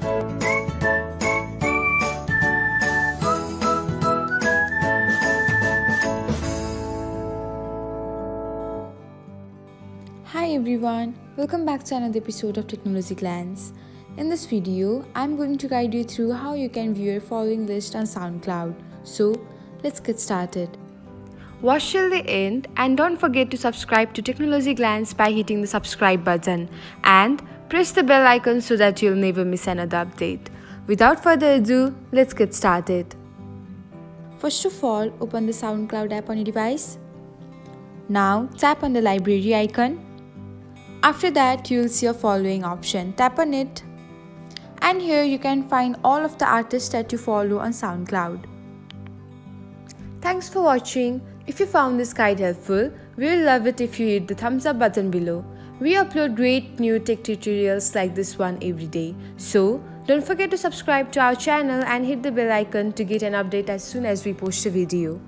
Hi everyone, welcome back to another episode of Technologyglance. In this video, I'm going to guide you through how you can view your following list on Soundcloud. So, let's get started. Watch till the end and don't forget to subscribe to Technologyglance by hitting the subscribe button and press the bell icon so that you'll never miss another update. Without further ado, let's get started. First of all, open the Soundcloud app on your device. Now, tap on the library icon. After that, you'll see a following option. Tap on it. And here you can find all of the artists that you follow on SoundCloud. Thanks for watching. If you found this guide helpful, we will love it if you hit the thumbs up button below. We upload great new tech tutorials like this one every day. So, don't forget to subscribe to our channel and hit the bell icon to get an update as soon as we post a video.